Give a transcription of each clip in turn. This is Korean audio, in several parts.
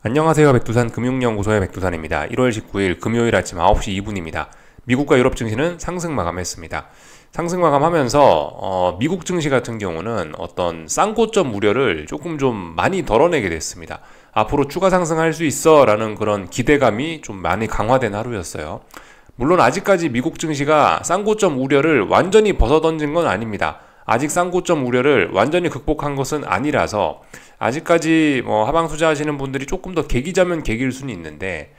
안녕하세요. 백두산 금융연구소의 백두산입니다. 1월 19일 금요일 아침 9시 2분입니다. 미국과 유럽 증시는 상승 마감했습니다. 상승 마감하면서 미국 증시 같은 경우는 어떤 쌍고점 우려를 조금 좀 많이 덜어내게 됐습니다. 앞으로 추가 상승할 수 있어 라는 그런 기대감이 좀 많이 강화된 하루였어요. 물론 아직까지 미국 증시가 쌍고점 우려를 완전히 벗어던진 건 아닙니다. 아직 쌍고점 우려를 완전히 극복한 것은 아니라서 아직까지 하방 투자하시는 분들이 조금 더 계기자면 계기일 수는 있는데,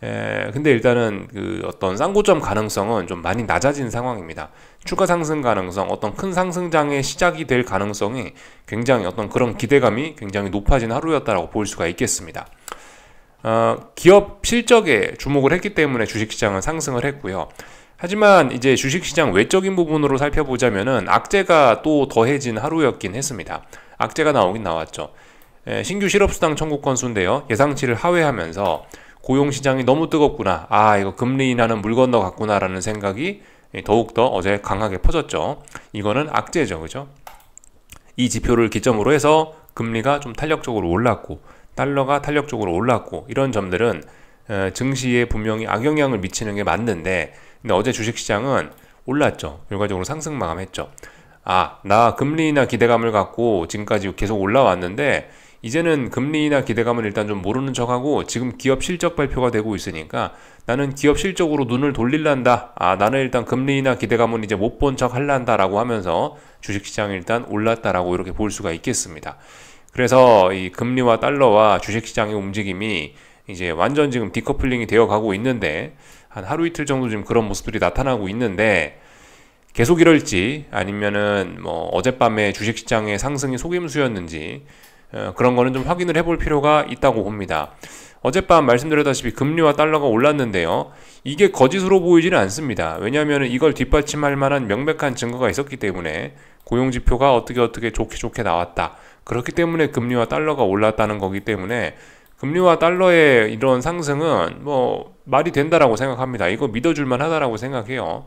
근데 일단은 그 어떤 쌍고점 가능성은 좀 많이 낮아진 상황입니다. 추가 상승 가능성, 어떤 큰 상승장의 시작이 될 가능성이 굉장히 어떤 그런 기대감이 굉장히 높아진 하루였다라고 볼 수가 있겠습니다. 기업 실적에 주목을 했기 때문에 주식시장은 상승을 했고요. 하지만 이제 주식시장 외적인 부분으로 살펴보자면은 악재가 또 더해진 하루였긴 했습니다. 악재가 나오긴 나왔죠. 신규 실업수당 청구 건수인데요. 예상치를 하회하면서 고용시장이 너무 뜨겁구나. 이거 금리 인하는 물 건너갔구나 라는 생각이 더욱더 어제 강하게 퍼졌죠. 이거는 악재죠. 그죠? 이 지표를 기점으로 해서 금리가 좀 탄력적으로 올랐고 달러가 탄력적으로 올랐고 이런 점들은 증시에 분명히 악영향을 미치는 게 맞는데, 근데 어제 주식시장은 올랐죠. 결과적으로 상승 마감했죠. 나 금리 인하 기대감을 갖고 지금까지 계속 올라왔는데 이제는 금리 인하 기대감은 일단 좀 모르는 척하고 지금 기업 실적 발표가 되고 있으니까 나는 기업 실적으로 눈을 돌릴란다. 나는 일단 금리 인하 기대감은 이제 못 본 척 할란다 라고 하면서 주식시장이 일단 올랐다라고 이렇게 볼 수가 있겠습니다. 그래서 이 금리와 달러와 주식시장의 움직임이 이제 완전 지금 디커플링이 되어 가고 있는데, 한 하루 이틀 정도 지금 그런 모습들이 나타나고 있는데, 계속 이럴지 아니면은 어젯밤에 주식시장의 상승이 속임수였는지 그런 거는 좀 확인을 해볼 필요가 있다고 봅니다. 어젯밤 말씀드렸다시피 금리와 달러가 올랐는데요. 이게 거짓으로 보이지는 않습니다. 왜냐하면 이걸 뒷받침할 만한 명백한 증거가 있었기 때문에, 고용지표가 어떻게 좋게 나왔다. 그렇기 때문에 금리와 달러가 올랐다는 거기 때문에 금리와 달러의 이런 상승은 말이 된다라고 생각합니다. 이거 믿어줄만 하다라고 생각해요.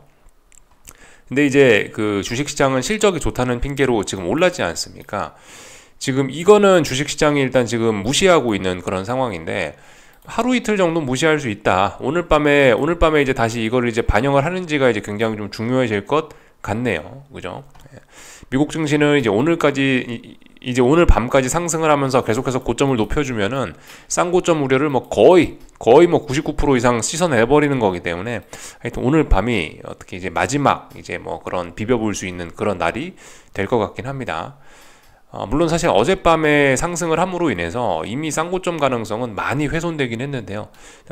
근데 이제 그 주식시장은 실적이 좋다는 핑계로 지금 올랐지 않습니까? 지금 이거는 주식시장이 일단 지금 무시하고 있는 그런 상황인데, 하루 이틀 정도 무시할 수 있다. 오늘 밤에 이제 다시 이거를 이제 반영을 하는지가 이제 굉장히 좀 중요해질 것 같네요. 그죠? 미국 증시는 이제 오늘 밤까지 상승을 하면서 계속해서 고점을 높여주면은 쌍고점 우려를 거의 99% 이상 씻어내버리는 거기 때문에, 하여튼 오늘 밤이 어떻게 이제 마지막 이제 그런 비벼볼 수 있는 그런 날이 될 것 같긴 합니다. 물론 사실 어젯밤에 상승을 함으로 인해서 이미 쌍고점 가능성은 많이 훼손되긴 했는데요.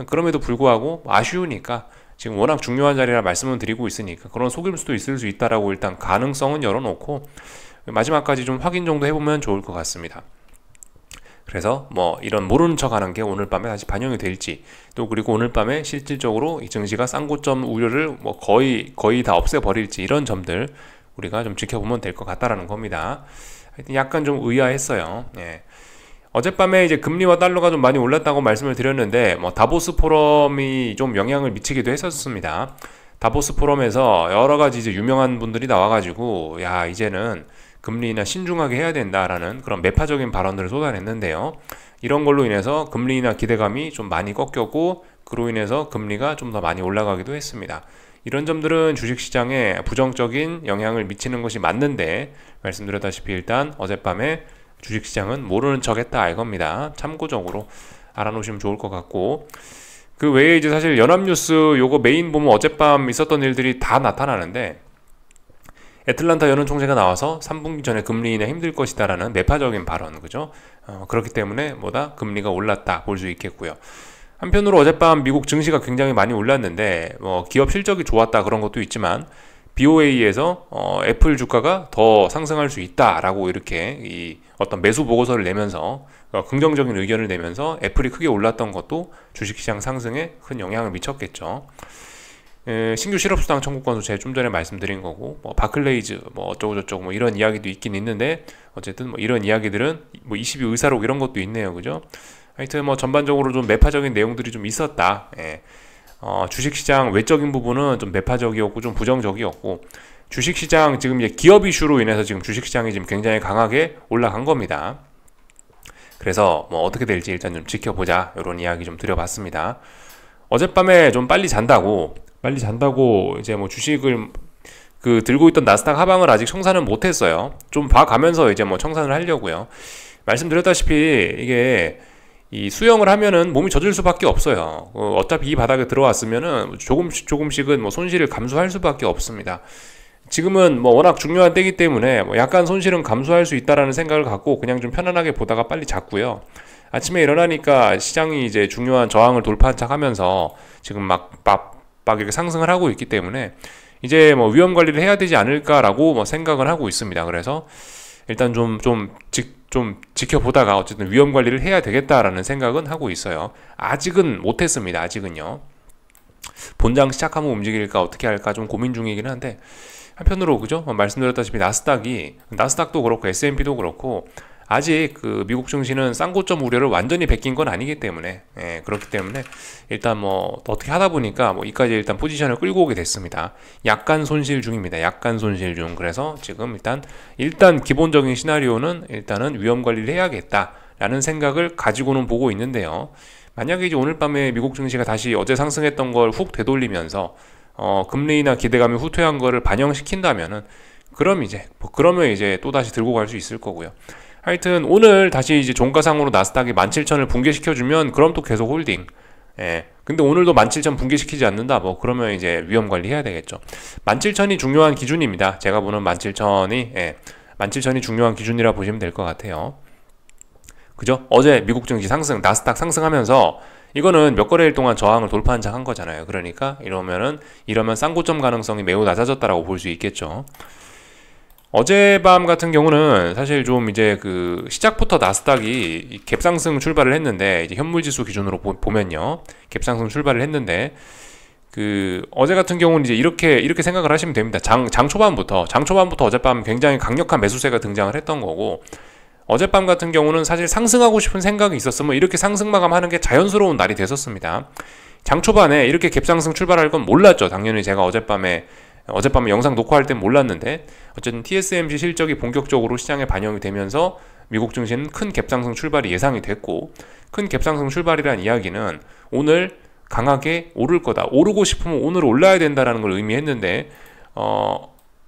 그럼에도 불구하고 아쉬우니까 지금 워낙 중요한 자리라 말씀을 드리고 있으니까 그런 속일 수도 있을 수 있다라고 일단 가능성은 열어놓고 마지막까지 좀 확인 정도 해보면 좋을 것 같습니다. 그래서 이런 모르는 척 하는 게 오늘 밤에 다시 반영이 될지, 또 그리고 오늘 밤에 실질적으로 이 증시가 쌍고점 우려를 거의 다 없애버릴지, 이런 점들 우리가 좀 지켜보면 될 것 같다라는 겁니다. 하여튼 약간 좀 의아했어요. 어젯밤에 이제 금리와 달러가 좀 많이 올랐다고 말씀을 드렸는데, 다보스 포럼이 좀 영향을 미치기도 했었습니다. 다보스 포럼에서 여러 가지 이제 유명한 분들이 나와가지고, 이제는 금리 인하 신중하게 해야 된다라는 그런 매파적인 발언들을 쏟아냈는데요. 이런 걸로 인해서 금리 인하 기대감이 좀 많이 꺾였고, 그로 인해서 금리가 좀 더 많이 올라가기도 했습니다. 이런 점들은 주식시장에 부정적인 영향을 미치는 것이 맞는데, 말씀드렸다시피 일단 어젯밤에 주식시장은 모르는 척 했다 이겁니다. 참고적으로 알아놓으시면 좋을 것 같고, 그 외에 이제 사실 연합뉴스 요거 메인 보면 어젯밤 있었던 일들이 다 나타나는데, 애틀란타 연은 총재가 나와서 3분기 전에 금리 인하 힘들 것이다 라는 매파적인 발언, 그죠? 그렇기 때문에 금리가 올랐다 볼 수 있겠고요. 한편으로 어젯밤 미국 증시가 굉장히 많이 올랐는데, 기업 실적이 좋았다 그런 것도 있지만, BOA에서 애플 주가가 더 상승할 수 있다라고 이렇게 이 어떤 매수 보고서를 내면서 긍정적인 의견을 내면서 애플이 크게 올랐던 것도 주식시장 상승에 큰 영향을 미쳤겠죠. 신규 실업수당 청구 건수 제가 좀 전에 말씀드린 거고, 바클레이즈 어쩌고저쩌고 이런 이야기도 있긴 있는데, 어쨌든 이런 이야기들은 22 의사록 이런 것도 있네요. 그죠? 하여튼 전반적으로 좀 매파적인 내용들이 좀 있었다. 주식시장 외적인 부분은 좀 매파적이었고 좀 부정적이었고, 주식시장 지금 이제 기업 이슈로 인해서 지금 주식시장이 지금 굉장히 강하게 올라간 겁니다. 그래서 뭐 어떻게 될지 일단 좀 지켜보자, 이런 이야기 좀 드려봤습니다. 어젯밤에 좀 빨리 잔다고 이제 뭐 주식을 들고 있던 나스닥 하방을 아직 청산은 못했어요. 좀 봐가면서 이제 뭐 청산을 하려고요. 말씀드렸다시피 이게 이 수영을 하면은 몸이 젖을 수밖에 없어요. 어차피 이 바닥에 들어왔으면은 조금씩은 뭐 손실을 감수할 수밖에 없습니다. 지금은 뭐 워낙 중요한 때이기 때문에 뭐 약간 손실은 감수할 수 있다라는 생각을 갖고 그냥 좀 편안하게 보다가 빨리 잤고요. 아침에 일어나니까 시장이 이제 중요한 저항을 돌파한 척 하면서 지금 막 이렇게 상승을 하고 있기 때문에 이제 뭐 위험 관리를 해야 되지 않을까라고 뭐 생각을 하고 있습니다. 그래서 일단 좀 지켜보다가 어쨌든 위험 관리를 해야 되겠다라는 생각은 하고 있어요. 아직은 못했습니다. 아직은요. 본장 시작하면 움직일까 어떻게 할까 좀 고민 중이긴 한데, 한편으로 그죠? 말씀드렸다시피 나스닥도 그렇고 S&P도 그렇고 아직 미국 증시는 쌍고점 우려를 완전히 베낀 건 아니기 때문에, 그렇기 때문에 일단 뭐 어떻게 하다 보니까 뭐 이까지 일단 포지션을 끌고 오게 됐습니다. 약간 손실 중입니다. 약간 손실 중. 그래서 지금 일단 기본적인 시나리오는 일단은 위험 관리를 해야겠다라는 생각을 가지고는 보고 있는데요. 만약에 이제 오늘 밤에 미국 증시가 다시 어제 상승했던 걸 훅 되돌리면서 금리나 기대감이 후퇴한 거를 반영시킨다면은 그러면 이제 또 다시 들고 갈 수 있을 거고요. 하여튼 오늘 다시 이제 종가상으로 나스닥이 17,000을 붕괴시켜주면 그럼 또 계속 홀딩. 근데 오늘도 17,000 붕괴시키지 않는다, 뭐 그러면 이제 위험 관리해야 되겠죠. 17,000이 중요한 기준입니다. 제가 보는 17,000이 중요한 기준이라 보시면 될 것 같아요. 그죠? 어제 미국 증시 상승, 나스닥 상승하면서 이거는 몇 거래일 동안 저항을 돌파한 척 한 거잖아요. 그러니까 이러면 쌍고점 가능성이 매우 낮아졌다라고 볼 수 있겠죠. 어젯밤 같은 경우는 사실 좀 이제 시작부터 나스닥이 갭상승 출발을 했는데, 이제 현물지수 기준으로 보면요, 갭상승 출발을 했는데 어제 같은 경우는 이제 이렇게 생각을 하시면 됩니다. 장 초반부터 어젯밤 굉장히 강력한 매수세가 등장을 했던 거고, 어젯밤 같은 경우는 사실 상승하고 싶은 생각이 있었으면 이렇게 상승 마감하는 게 자연스러운 날이 됐었습니다. 장 초반에 이렇게 갭상승 출발할 건 몰랐죠. 당연히 제가 어젯밤에 영상 녹화할 땐 몰랐는데, 어쨌든 TSMC 실적이 본격적으로 시장에 반영이 되면서 미국 증시는 큰 갭상승 출발이 예상이 됐고, 큰 갭상승 출발이란 이야기는 오늘 강하게 오를 거다, 오르고 싶으면 오늘 올라야 된다라는 걸 의미했는데,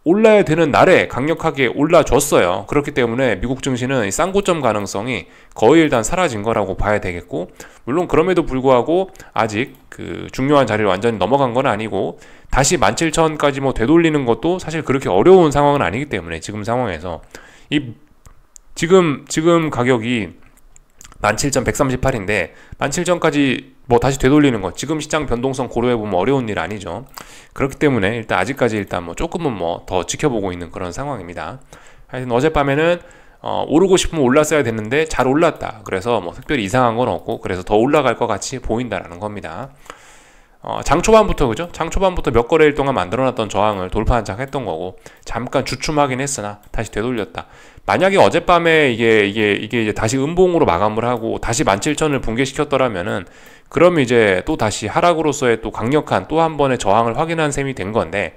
올라야 되는 날에 강력하게 올라줬어요. 그렇기 때문에 미국 증시는 쌍고점 가능성이 거의 일단 사라진 거라고 봐야 되겠고, 물론 그럼에도 불구하고 아직 중요한 자리를 완전히 넘어간 건 아니고, 다시 17,000까지 뭐 되돌리는 것도 사실 그렇게 어려운 상황은 아니기 때문에, 지금 상황에서 지금 가격이 17,138인데 17,000까지 뭐 다시 되돌리는 거, 지금 시장 변동성 고려해보면 어려운 일 아니죠. 그렇기 때문에 아직까지 뭐 조금은 뭐 더 지켜보고 있는 그런 상황입니다. 하여튼 어젯밤에는 오르고 싶으면 올랐어야 됐는데 잘 올랐다. 그래서 뭐 특별히 이상한 건 없고, 그래서 더 올라갈 것 같이 보인다라는 겁니다. 장 초반부터 몇 거래일 동안 만들어놨던 저항을 돌파한 척 했던 거고, 잠깐 주춤하긴 했으나 다시 되돌렸다. 만약에 어젯밤에 이게 이제 다시 음봉으로 마감을 하고 다시 17,000을 붕괴시켰더라면은, 그러면 이제 또 다시 하락으로서의 또 강력한 또 한 번의 저항을 확인한 셈이 된 건데,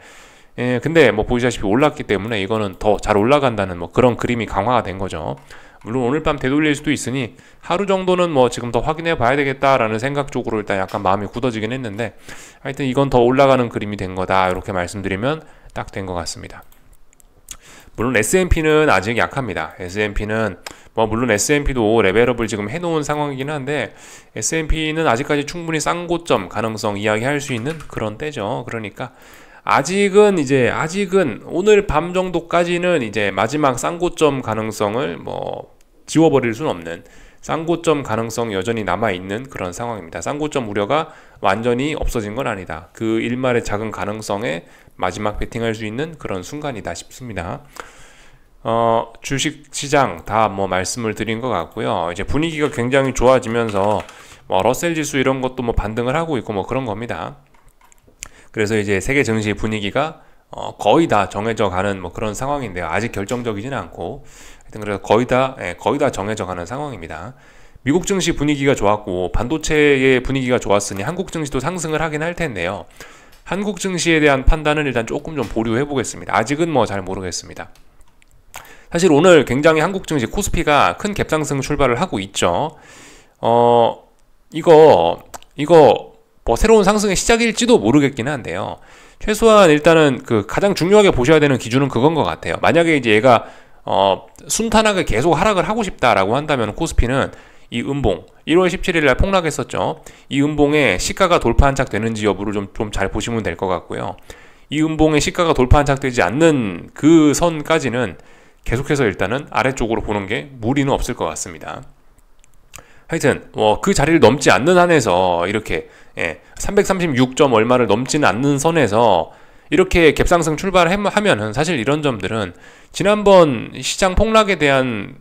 근데 뭐 보시다시피 올랐기 때문에 이거는 더 잘 올라간다는 뭐 그런 그림이 강화가 된 거죠. 물론 오늘 밤 되돌릴 수도 있으니 하루 정도는 뭐 지금 더 확인해 봐야 되겠다라는 생각 쪽으로 일단 약간 마음이 굳어지긴 했는데, 하여튼 이건 더 올라가는 그림이 된 거다, 이렇게 말씀드리면 딱 된 것 같습니다. 물론 S&P는 아직 약합니다. S&P는 물론 S&P도 레벨업을 지금 해놓은 상황이긴 한데, S&P는 아직까지 충분히 쌍고점 가능성 이야기할 수 있는 그런 때죠. 그러니까 아직은 오늘 밤 정도까지는 이제 마지막 쌍고점 가능성을 뭐 지워버릴 수는 없는, 쌍고점 가능성이 여전히 남아있는 그런 상황입니다. 쌍고점 우려가 완전히 없어진 건 아니다. 그 일말의 작은 가능성에 마지막 베팅할 수 있는 그런 순간이다 싶습니다. 주식시장 다 뭐 말씀을 드린 것 같고요. 이제 분위기가 굉장히 좋아지면서 뭐 러셀 지수 이런 것도 뭐 반등을 하고 있고 뭐 그런 겁니다. 그래서 이제 세계 증시 분위기가 거의 다 정해져 가는 뭐 그런 상황인데요. 아직 결정적이지는 않고, 하여튼 그래서 거의 다 정해져 가는 상황입니다. 미국 증시 분위기가 좋았고 반도체의 분위기가 좋았으니 한국 증시도 상승을 하긴 할 텐데요. 한국 증시에 대한 판단은 일단 조금 좀 보류해 보겠습니다. 아직은 뭐 잘 모르겠습니다. 사실 오늘 굉장히 한국 증시 코스피가 큰 갭상승 출발을 하고 있죠. 이거 뭐 새로운 상승의 시작일지도 모르겠긴 한데요. 최소한 일단은 그 가장 중요하게 보셔야 되는 기준은 그건 것 같아요. 만약에 이제 얘가 순탄하게 계속 하락을 하고 싶다라고 한다면 코스피는 이 음봉 1월 17일 날 폭락했었죠. 이 음봉의 시가가 돌파 한착되는지 여부를 좀 잘 보시면 될 것 같고요. 이 음봉의 시가가 돌파 한착되지 않는 그 선까지는 계속해서 일단은 아래쪽으로 보는 게 무리는 없을 것 같습니다. 하여튼 그 자리를 넘지 않는 한에서 이렇게 336점 얼마를 넘지는 않는 선에서 이렇게 갭상승 출발을 하면은 사실 이런 점들은 지난번 시장 폭락에 대한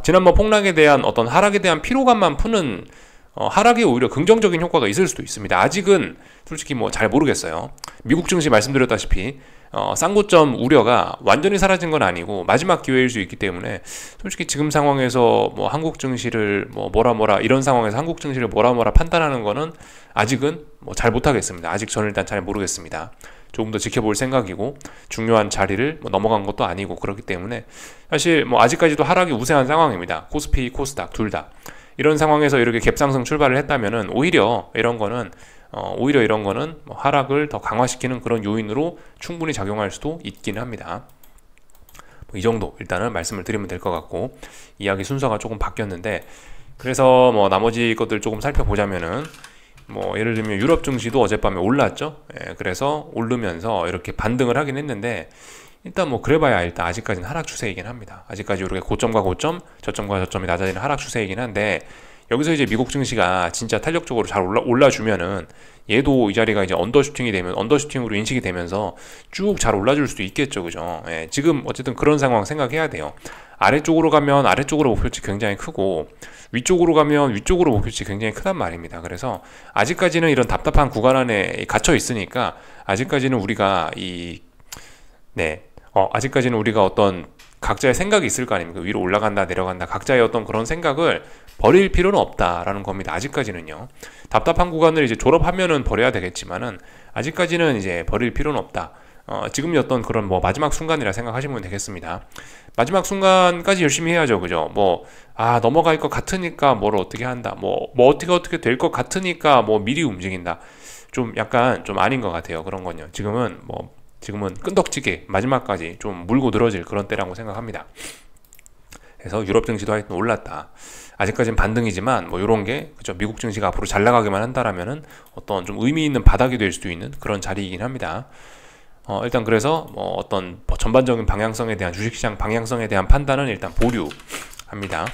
지난번 폭락에 대한 어떤 하락에 대한 피로감만 푸는 하락에 오히려 긍정적인 효과가 있을 수도 있습니다. 아직은 솔직히 뭐 잘 모르겠어요. 미국 증시 말씀드렸다시피 쌍고점 우려가 완전히 사라진 건 아니고 마지막 기회일 수 있기 때문에 솔직히 지금 상황에서 뭐 한국 증시를 뭐라 이런 상황에서 한국 증시를 뭐라 판단하는 거는 아직은 뭐 잘 못하겠습니다. 아직 저는 일단 잘 모르겠습니다. 조금 더 지켜볼 생각이고 중요한 자리를 넘어간 것도 아니고 그렇기 때문에 사실 뭐 아직까지도 하락이 우세한 상황입니다. 코스피, 코스닥 둘 다. 이런 상황에서 이렇게 갭상승 출발을 했다면은 오히려 이런 거는 뭐 하락을 더 강화시키는 그런 요인으로 충분히 작용할 수도 있기는 합니다. 이 정도 일단은 말씀을 드리면 될 것 같고, 이야기 순서가 조금 바뀌었는데, 그래서 뭐 나머지 것들 조금 살펴보자면은 뭐 예를 들면 유럽 증시도 어젯밤에 올랐죠. 그래서 오르면서 이렇게 반등을 하긴 했는데, 일단 뭐 그래봐야 일단 아직까지는 하락 추세이긴 합니다. 아직까지 이렇게 고점과 고점, 저점과 저점이 낮아지는 하락 추세이긴 한데, 여기서 이제 미국 증시가 진짜 탄력적으로 잘 올라주면은 얘도 이 자리가 이제 언더슈팅이 되면 언더슈팅으로 인식이 되면서 쭉 잘 올라줄 수도 있겠죠, 그죠? 지금 어쨌든 그런 상황 생각해야 돼요. 아래쪽으로 가면 아래쪽으로 목표치 굉장히 크고, 위쪽으로 가면 위쪽으로 목표치 굉장히 크단 말입니다. 그래서 아직까지는 이런 답답한 구간 안에 갇혀 있으니까 아직까지는 우리가 아직까지는 우리가 어떤 각자의 생각이 있을 거 아닙니까? 위로 올라간다 내려간다 각자의 어떤 그런 생각을 버릴 필요는 없다라는 겁니다. 아직까지는요. 답답한 구간을 이제 졸업하면은 버려야 되겠지만은 아직까지는 이제 버릴 필요는 없다. 지금이 어떤 그런 뭐 마지막 순간이라 생각하시면 되겠습니다. 마지막 순간까지 열심히 해야죠, 그죠? 넘어갈 것 같으니까 뭘 어떻게 한다. 어떻게 될 것 같으니까 미리 움직인다. 좀 약간 좀 아닌 것 같아요. 그런 건요. 지금은 끈덕지게 마지막까지 좀 물고 늘어질 그런 때라고 생각합니다. 그래서 유럽 증시도 하여튼 올랐다. 아직까지는 반등이지만 요런 게 그죠? 미국 증시가 앞으로 잘 나가기만 한다라면은 어떤 좀 의미 있는 바닥이 될 수도 있는 그런 자리이긴 합니다. 일단 그래서 어떤 전반적인 방향성에 대한 주식시장 방향성에 대한 판단은 일단 보류합니다.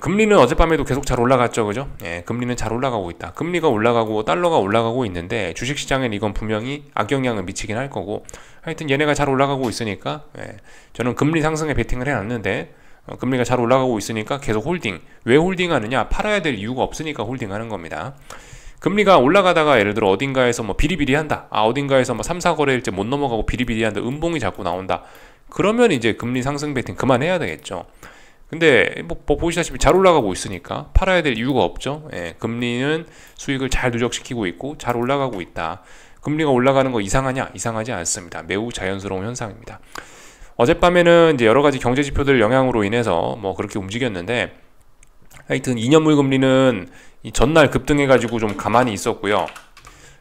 금리는 어젯밤에도 계속 잘 올라갔죠, 그죠? 금리는 잘 올라가고 있다. 금리가 올라가고 달러가 올라가고 있는데 주식시장엔 이건 분명히 악영향을 미치긴 할 거고, 하여튼 얘네가 잘 올라가고 있으니까 저는 금리 상승에 베팅을 해놨는데 금리가 잘 올라가고 있으니까 계속 홀딩. 왜 홀딩하느냐? 팔아야 될 이유가 없으니까 홀딩하는 겁니다. 금리가 올라가다가 예를 들어 어딘가에서 비리비리한다. 어딘가에서 3, 4거래일째 못 넘어가고 비리비리한다. 음봉이 자꾸 나온다. 그러면 이제 금리 상승 베팅 그만해야 되겠죠. 근데 보시다시피 잘 올라가고 있으니까 팔아야 될 이유가 없죠. 금리는 수익을 잘 누적시키고 있고 잘 올라가고 있다. 금리가 올라가는 거 이상하냐? 이상하지 않습니다. 매우 자연스러운 현상입니다. 어젯밤에는 이제 여러 가지 경제 지표들 영향으로 인해서 그렇게 움직였는데, 하여튼 2년물 금리는 이 전날 급등해가지고 좀 가만히 있었고요.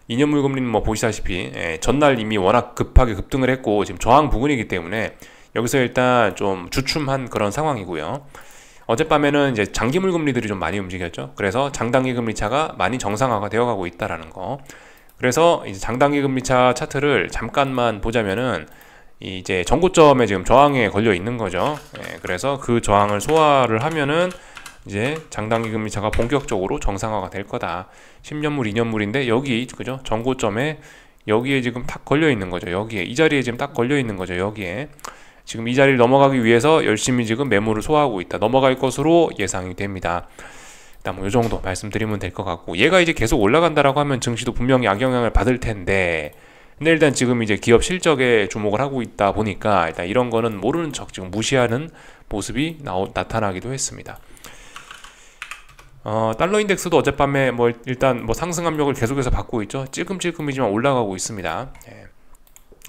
2년물 금리는 보시다시피 전날 이미 워낙 급하게 급등을 했고 지금 저항 부근이기 때문에 여기서 일단 좀 주춤한 그런 상황이고요. 어젯밤에는 이제 장기물 금리들이 좀 많이 움직였죠. 그래서 장단기 금리차가 많이 정상화가 되어가고 있다라는 거. 그래서 이제 장단기 금리차 차트를 잠깐만 보자면은 이제 전고점에 지금 저항에 걸려 있는 거죠. 그래서 그 저항을 소화를 하면은 이제 장단기 금리차가 본격적으로 정상화가 될 거다. 10년물, 2년물인데 여기 그죠? 전고점에 여기에 지금 딱 걸려 있는 거죠. 여기에 이 자리에 지금 딱 걸려 있는 거죠. 여기에 지금 이 자리를 넘어가기 위해서 열심히 지금 매물을 소화하고 있다. 넘어갈 것으로 예상이 됩니다. 일단 이 정도 말씀드리면 될 것 같고, 얘가 이제 계속 올라간다라고 하면 증시도 분명히 악영향을 받을 텐데, 근데 일단 지금 이제 기업 실적에 주목을 하고 있다 보니까 일단 이런 거는 모르는 척 지금 무시하는 모습이 나타나기도 했습니다. 달러 인덱스도 어젯밤에 일단 상승 압력을 계속해서 받고 있죠. 찔끔찔끔이지만 올라가고 있습니다.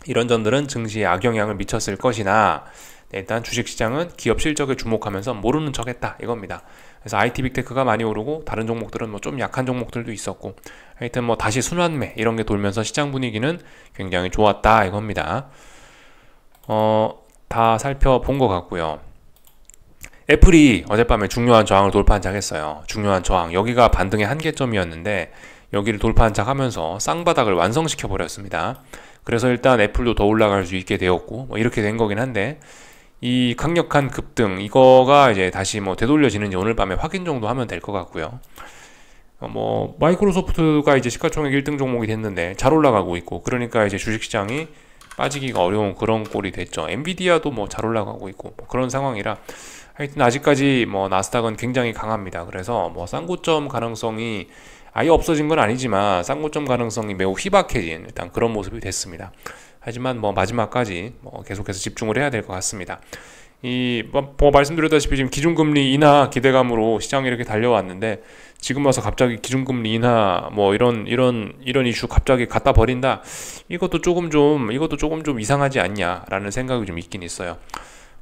이런 점들은 증시에 악영향을 미쳤을 것이나 일단 주식시장은 기업 실적에 주목하면서 모르는 척했다 이겁니다. 그래서 IT 빅테크가 많이 오르고 다른 종목들은 뭐 좀 약한 종목들도 있었고 하여튼 뭐 다시 순환매 이런 게 돌면서 시장 분위기는 굉장히 좋았다 이겁니다. 다 살펴본 것 같고요. 애플이 어젯밤에 중요한 저항을 돌파한 척 했어요. 중요한 저항, 여기가 반등의 한계점이었는데 여기를 돌파한 척 하면서 쌍바닥을 완성시켜 버렸습니다. 그래서 일단 애플도 더 올라갈 수 있게 되었고 뭐 이렇게 된 거긴 한데, 이 강력한 급등 이거가 이제 다시 뭐 되돌려지는지 오늘 밤에 확인 정도 하면 될 것 같고요. 뭐 마이크로소프트가 이제 시가총액 1등 종목이 됐는데 잘 올라가고 있고, 그러니까 이제 주식시장이 빠지기가 어려운 그런 꼴이 됐죠. 엔비디아도 뭐 잘 올라가고 있고 뭐 그런 상황이라 하여튼 아직까지 뭐 나스닥은 굉장히 강합니다. 그래서 뭐 쌍고점 가능성이 아예 없어진 건 아니지만 쌍고점 가능성이 매우 희박해진 일단 그런 모습이 됐습니다. 하지만 뭐 마지막까지 뭐 계속해서 집중을 해야 될 것 같습니다. 뭐 말씀드렸다시피 지금 기준금리 인하 기대감으로 시장이 이렇게 달려왔는데, 지금 와서 갑자기 기준금리 인하 뭐 이런 이슈 갑자기 갖다 버린다, 이것도 조금 좀 이상하지 않냐라는 생각이 좀 있긴 있어요.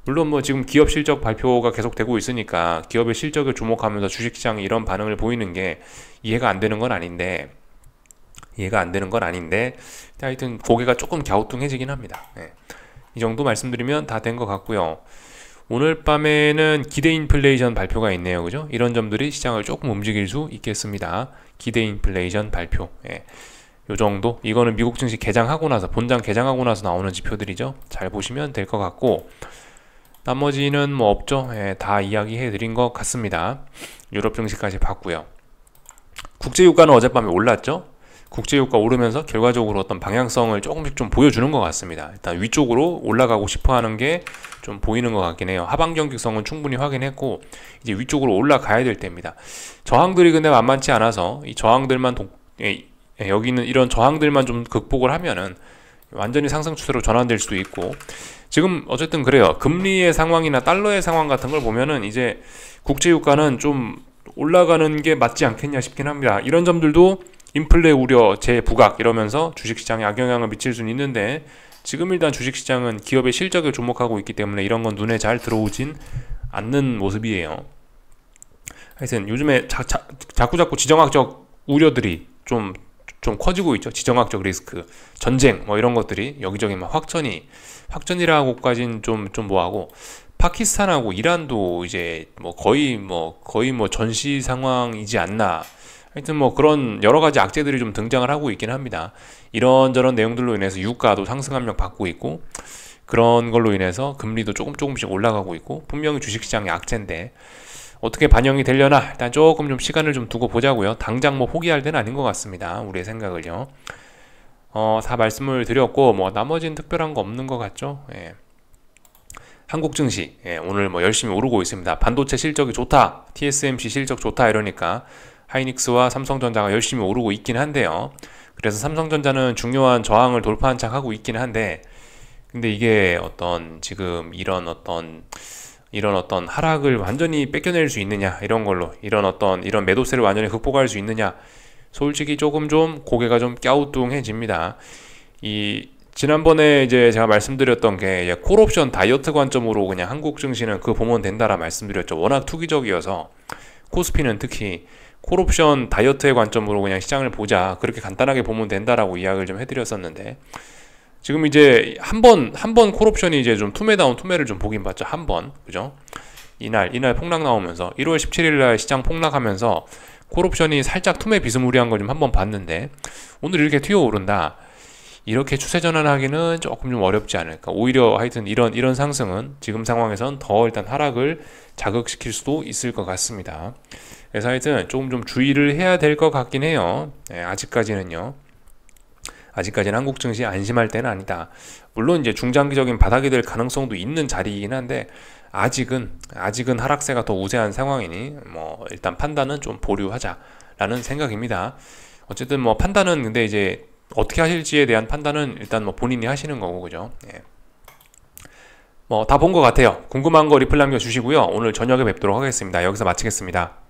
물론 뭐 지금 기업 실적 발표가 계속되고 있으니까 기업의 실적을 주목하면서 주식시장이 이런 반응을 보이는 게 이해가 안 되는 건 아닌데 하여튼 고개가 조금 갸우뚱해지긴 합니다. 네. 이 정도 말씀드리면 다 된 것 같고요. 오늘 밤에는 기대 인플레이션 발표가 있네요. 그죠? 이런 점들이 시장을 조금 움직일 수 있겠습니다. 기대 인플레이션 발표. 예. 요 정도? 이거는 미국 증시 개장하고 나서, 본장 개장하고 나서 나오는 지표들이죠. 잘 보시면 될 것 같고, 나머지는 뭐 없죠. 예, 다 이야기해 드린 것 같습니다. 유럽 증시까지 봤고요. 국제유가는 어젯밤에 올랐죠. 국제유가 오르면서 결과적으로 어떤 방향성을 조금씩 좀 보여주는 것 같습니다. 일단 위쪽으로 올라가고 싶어 하는 게 좀 보이는 것 같긴 해요. 하방 경직성은 충분히 확인했고 이제 위쪽으로 올라가야 될 때입니다. 저항들이 근데 만만치 않아서 이 저항들만 여기 있는 이런 저항들만 좀 극복을 하면은 완전히 상승 추세로 전환될 수도 있고, 지금 어쨌든 그래요. 금리의 상황이나 달러의 상황 같은 걸 보면은 이제 국제유가는 좀 올라가는 게 맞지 않겠냐 싶긴 합니다. 이런 점들도 인플레 우려, 재부각 이러면서 주식시장에 악영향을 미칠 수는 있는데, 지금 일단 주식시장은 기업의 실적에 주목하고 있기 때문에 이런 건 눈에 잘 들어오진 않는 모습이에요. 하여튼 요즘에 자꾸 지정학적 우려들이 좀 커지고 있죠. 지정학적 리스크, 전쟁 뭐 이런 것들이 여기저기 막 확전이라고까지는 좀 뭐하고, 파키스탄하고 이란도 이제 거의 전시 상황이지 않나. 하여튼 뭐 그런 여러 가지 악재들이 좀 등장을 하고 있긴 합니다. 이런저런 내용들로 인해서 유가도 상승 압력 받고 있고, 그런 걸로 인해서 금리도 조금씩 올라가고 있고, 분명히 주식시장의 악재인데 어떻게 반영이 되려나 일단 조금 좀 시간을 좀 두고 보자고요. 당장 뭐 포기할 때는 아닌 것 같습니다. 우리의 생각을요. 다 말씀을 드렸고 뭐 나머지는 특별한 거 없는 것 같죠. 예. 한국 증시 오늘 뭐 열심히 오르고 있습니다. 반도체 실적이 좋다, TSMC 실적 좋다 이러니까 하이닉스와 삼성전자가 열심히 오르고 있긴 한데요. 그래서 삼성전자는 중요한 저항을 돌파한 척 하고 있긴 한데, 근데 이게 지금 이런 하락을 완전히 뺏겨낼 수 있느냐, 이런 매도세를 완전히 극복할 수 있느냐, 솔직히 조금 좀 고개가 좀 갸우뚱해집니다. 지난번에 이제 제가 말씀드렸던 게 콜옵션 다이어트 관점으로 그냥 한국 증시는 보면 된다라 말씀드렸죠. 워낙 투기적이어서 코스피는 특히 콜옵션 다이어트의 관점으로 그냥 시장을 보자, 그렇게 간단하게 보면 된다라고 이야기를 좀 해드렸었는데, 지금 이제 한 번 콜옵션이 이제 좀 투매를 좀 보긴 봤죠. 한 번, 그죠? 이날 폭락 나오면서 1월 17일날 시장 폭락하면서 콜옵션이 살짝 투매 비스무리한 걸 좀 한 번 봤는데, 오늘 이렇게 튀어오른다, 이렇게 추세 전환하기는 조금 좀 어렵지 않을까. 오히려 하여튼 이런 상승은 지금 상황에선 더 일단 하락을 자극시킬 수도 있을 것 같습니다. 그래서 하여튼 조금 좀 주의를 해야 될 것 같긴 해요. 아직까지는 한국 증시 안심할 때는 아니다. 물론 이제 중장기적인 바닥이 될 가능성도 있는 자리이긴 한데, 아직은 하락세가 더 우세한 상황이니 뭐 일단 판단은 좀 보류하자라는 생각입니다. 어쨌든 뭐 판단은 근데 이제 어떻게 하실지에 대한 판단은 일단 뭐 본인이 하시는 거고, 그죠? 뭐 다 본 것 같아요. 궁금한 거 리플 남겨주시고요. 오늘 저녁에 뵙도록 하겠습니다. 여기서 마치겠습니다.